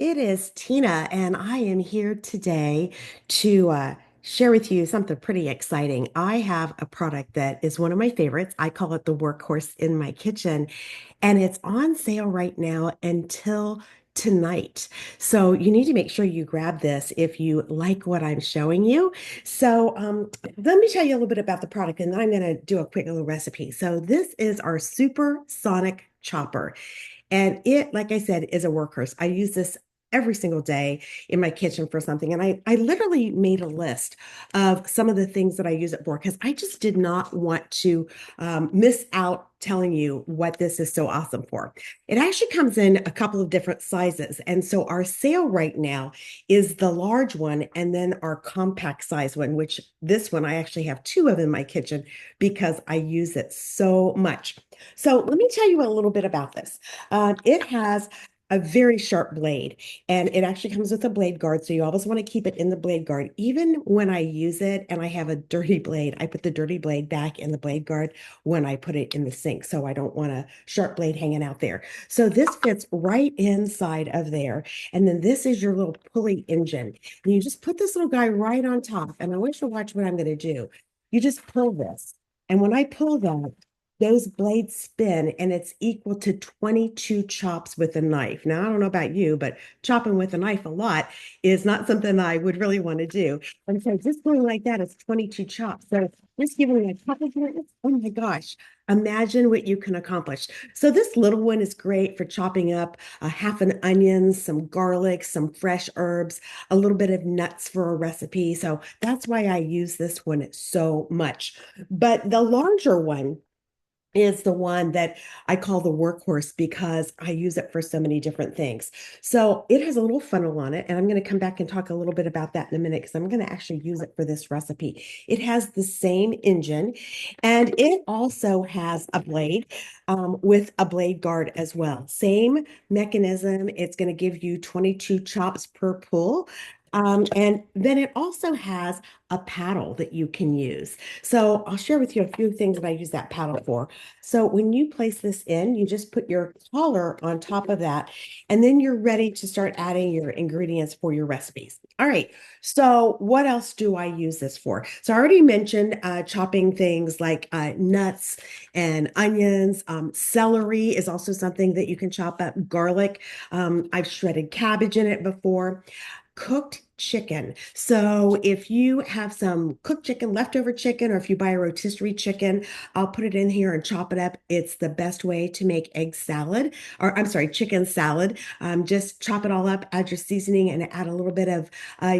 It is Tina, and I am here today to share with you something pretty exciting. I have a product that is one of my favorites. I call it the workhorse in my kitchen, and it's on sale right now until tonight. So you need to make sure you grab this if you like what I'm showing you. So let me tell you a little bit about the product, and then I'm going to do a quick little recipe. So this is our supersonic chopper. And it, like I said, is a workhorse. I use this every single day in my kitchen for something. And I literally made a list of some of the things that I use it for because I just did not want to miss out telling you what this is so awesome for. It actually comes in a couple of different sizes. And so our sale right now is the large one and then our compact size one, which this one I actually have two of in my kitchen because I use it so much. So let me tell you a little bit about this. It has a very sharp blade, and it actually comes with a blade guard. So you always want to keep it in the blade guard. Even when I use it and I have a dirty blade, I put the dirty blade back in the blade guard when I put it in the sink. So I don't want a sharp blade hanging out there. So this fits right inside of there. And then this is your little pulley engine. And you just put this little guy right on top. And I want you to watch what I'm going to do. You just pull this. And when I pull that, those blades spin and it's equal to 22 chops with a knife. Now, I don't know about you, but chopping with a knife a lot is not something I would really want to do. And so just going like that is 22 chops. So just giving a couple of minutes, oh my gosh, imagine what you can accomplish. So this little one is great for chopping up a half an onion, some garlic, some fresh herbs, a little bit of nuts for a recipe. So that's why I use this one so much. But the larger one, is the one that I call the workhorse because I use it for so many different things. So it has a little funnel on it, and I'm going to come back and talk a little bit about that in a minute because I'm going to actually use it for this recipe. It has the same engine, and it also has a blade with a blade guard as well. Same mechanism. It's going to give you 22 chops per pull. And then it also has a paddle that you can use. So I'll share with you a few things that I use that paddle for. So when you place this in, you just put your collar on top of that, and then you're ready to start adding your ingredients for your recipes. All right. So what else do I use this for? So I already mentioned chopping things like nuts and onions. Celery is also something that you can chop up. Garlic. I've shredded cabbage in it before. Cooked chicken. So if you have some cooked chicken, leftover chicken, or if you buy a rotisserie chicken, I'll put it in here and chop it up. It's the best way to make egg salad, or I'm sorry, chicken salad. Just chop it all up, add your seasoning, and add a little bit of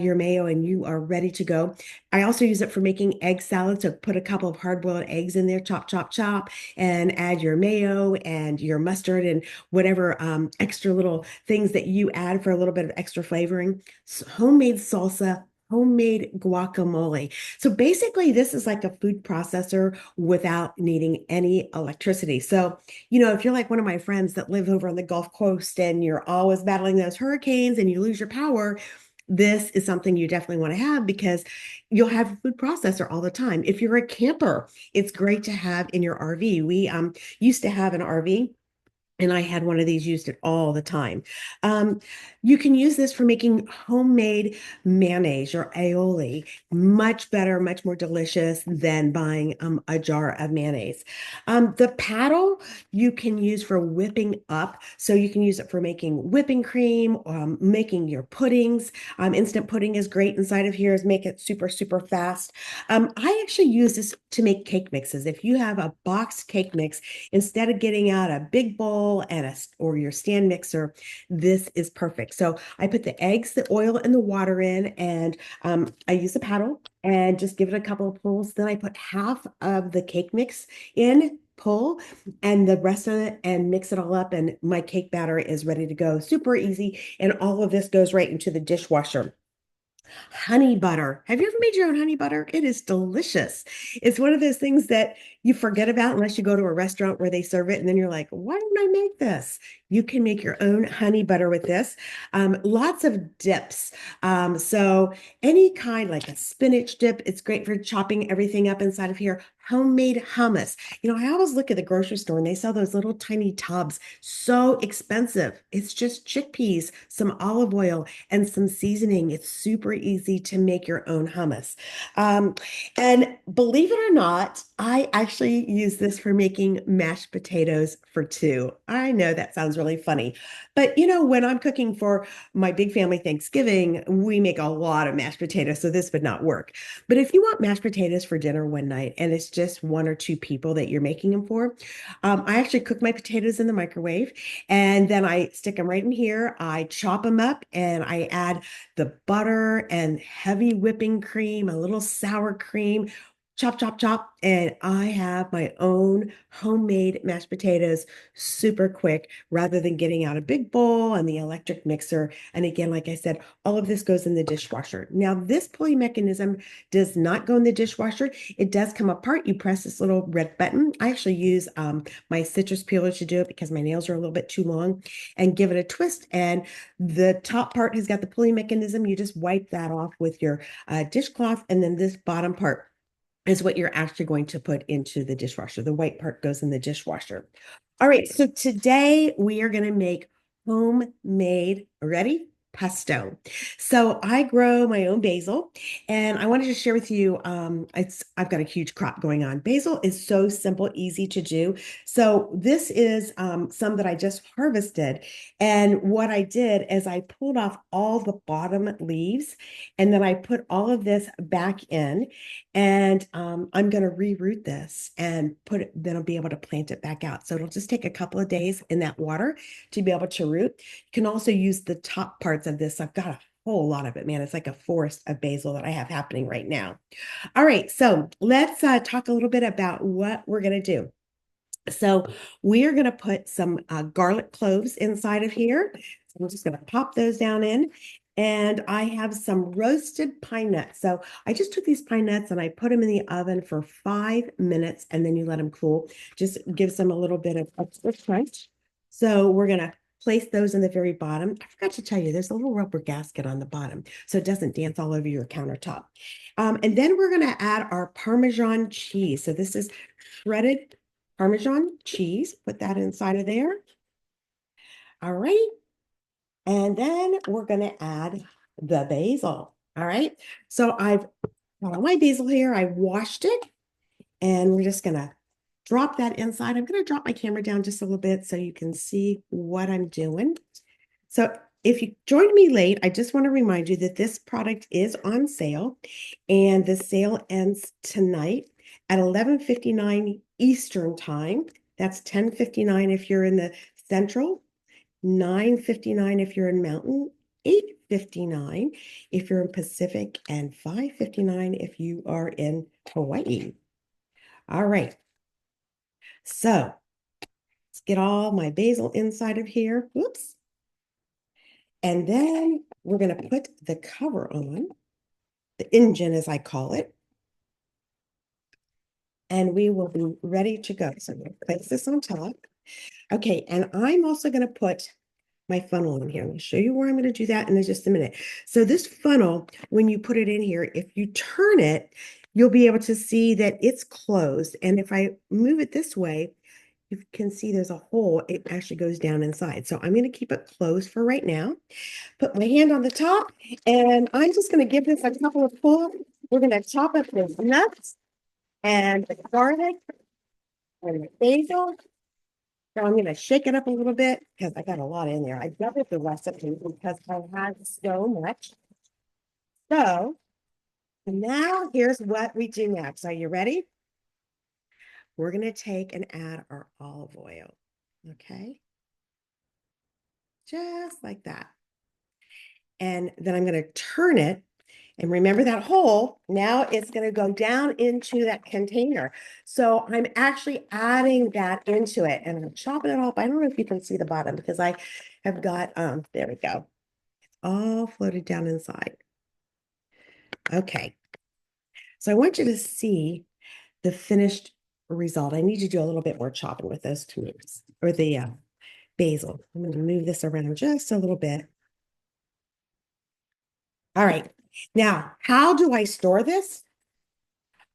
your mayo, and you are ready to go. I also use it for making egg salad. So put a couple of hard-boiled eggs in there, chop, chop, chop, and add your mayo and your mustard and whatever extra little things that you add for a little bit of extra flavoring. Homemade salsa, homemade guacamole. So basically, this is like a food processor without needing any electricity. So, if you're like one of my friends that live over on the Gulf Coast and you're always battling those hurricanes and you lose your power, this is something you definitely want to have because you'll have a food processor all the time. If you're a camper, it's great to have in your RV. We used to have an RV, and I had one of these, used it all the time. Um, you can use this for making homemade mayonnaise or aioli. Much better, much more delicious than buying a jar of mayonnaise. The paddle you can use for whipping up. So you can use it for making whipping cream, making your puddings. Instant pudding is great inside of here, is make it super, super fast. I actually use this to make cake mixes. If you have a boxed cake mix, instead of getting out a big bowl and or your stand mixer, this is perfect. So I put the eggs, the oil, and the water in, and I use the paddle and just give it a couple of pulls. Then I put half of the cake mix in, pull, and the rest of it, and mix it all up. And my cake batter is ready to go. Super easy. And all of this goes right into the dishwasher. Honey butter. Have you ever made your own honey butter? It is delicious. It's one of those things that you forget about unless you go to a restaurant where they serve it, and then you're like, why didn't I make this? You can make your own honey butter with this. Lots of dips. So any kind, like a spinach dip, it's great for chopping everything up inside of here. homemade hummus. I always look at the grocery store and they sell those little tiny tubs, so expensive. It's just chickpeas, some olive oil, and some seasoning. It's super easy to make your own hummus. Um, and believe it or not, I actually use this for making mashed potatoes for two. I know that sounds really funny, but when I'm cooking for my big family Thanksgiving, we make a lot of mashed potatoes, so this would not work. But if you want mashed potatoes for dinner one night and it's just one or two people that you're making them for, I actually cook my potatoes in the microwave and then I stick them right in here. I chop them up and I add the butter and heavy whipping cream, a little sour cream. Chop, chop, chop. And I have my own homemade mashed potatoes super quick rather than getting out a big bowl and the electric mixer. And again, like I said, all of this goes in the dishwasher. Now, this pulley mechanism does not go in the dishwasher. It does come apart. You press this little red button. I actually use my citrus peeler to do it because my nails are a little bit too long and give it a twist. And the top part has got the pulley mechanism. You just wipe that off with your dishcloth. And then this bottom part is what you're actually going to put into the dishwasher. The white part goes in the dishwasher. All right, so today we are going to make homemade, ready? Pesto. So I grow my own basil, and I wanted to share with you. I've got a huge crop going on. Basil is so simple, easy to do. So this is some that I just harvested, and what I did is I pulled off all the bottom leaves, and then I put all of this back in, and I'm going to reroot this and put it, then I'll be able to plant it back out. So it'll just take a couple of days in that water to be able to root. You can also use the top parts of this. I've got a whole lot of it, man. It's like a forest of basil that I have happening right now. All right, so let's talk a little bit about what we're going to do. So we are going to put some garlic cloves inside of here. So I'm just going to pop those down in. And I have some roasted pine nuts. So I just took these pine nuts and I put them in the oven for 5 minutes and then you let them cool. Just gives them a little bit of extra crunch. So we're going to place those in the very bottom. I forgot to tell you, there's a little rubber gasket on the bottom so it doesn't dance all over your countertop. And then we're going to add our Parmesan cheese. So this is shredded Parmesan cheese. Put that inside of there. All right. And then we're going to add the basil. All right. So I've got all my basil here. I washed it and we're just going to drop that inside. I'm going to drop my camera down just a little bit so you can see what I'm doing. So if you joined me late, I just want to remind you that this product is on sale and the sale ends tonight at 11:59 Eastern time. That's 10:59 if you're in the Central, 9:59 if you're in Mountain, 8:59 if you're in Pacific, and 5:59 if you are in Hawaii. All right. So let's get all my basil inside of here. Whoops. And then we're going to put the cover on, the engine as I call it, and we will be ready to go. So I'm going to place this on top. Okay, and I'm also going to put my funnel in here. Let me show you where I'm going to do that in just a minute. So this funnel, when you put it in here, if you turn it, you'll be able to see that it's closed. And if I move it this way, you can see there's a hole. It actually goes down inside. So I'm going to keep it closed for right now. Put my hand on the top, and I'm just going to give this a couple of pulls. We're going to chop up the nuts and the garlic and the basil. So I'm going to shake it up a little bit because I got a lot in there. I doubled the recipe because I had so much. So now here's what we do next. Are you ready? We're going to take and add our olive oil. Okay. Just like that. And then I'm going to turn it. And remember that hole, now it's going to go down into that container. So I'm actually adding that into it and I'm chopping it off. I don't know if you can see the bottom because I have got, there we go. It's all floated down inside. Okay. So I want you to see the finished result. I need to do a little bit more chopping with those tomatoes or the basil. I'm going to move this around just a little bit. All right. Now, how do I store this?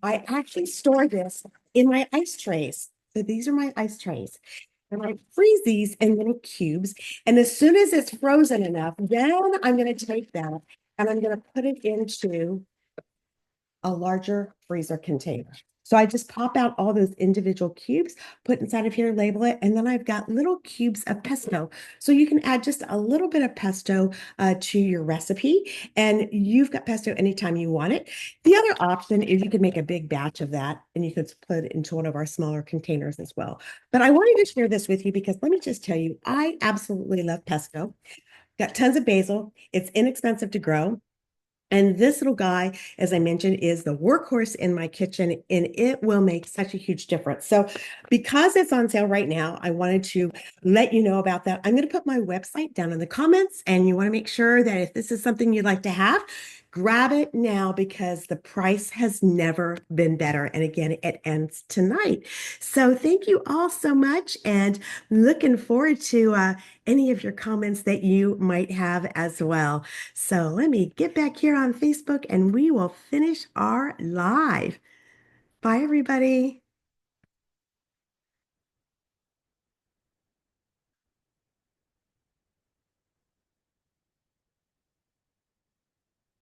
I actually store this in my ice trays. So these are my ice trays. And I freeze these in little cubes. And as soon as it's frozen enough, then I'm going to take that and I'm going to put it into a larger freezer container. So I just pop out all those individual cubes, put inside of here, label it, and then I've got little cubes of pesto. So you can add just a little bit of pesto to your recipe, and you've got pesto anytime you want it. The other option is you could make a big batch of that, and you could put it into one of our smaller containers as well. But I wanted to share this with you because let me just tell you, I absolutely love pesto. Got tons of basil. It's inexpensive to grow. And this little guy, as I mentioned, is the workhorse in my kitchen, and it will make such a huge difference. So, because it's on sale right now, I wanted to let you know about that. I'm going to put my website down in the comments, and you want to make sure that if this is something you'd like to have, grab it now because the price has never been better. And again, it ends tonight. So, thank you all so much, and looking forward to any of your comments that you might have as well. So let me get back here on Facebook and we will finish our live. Bye, everybody.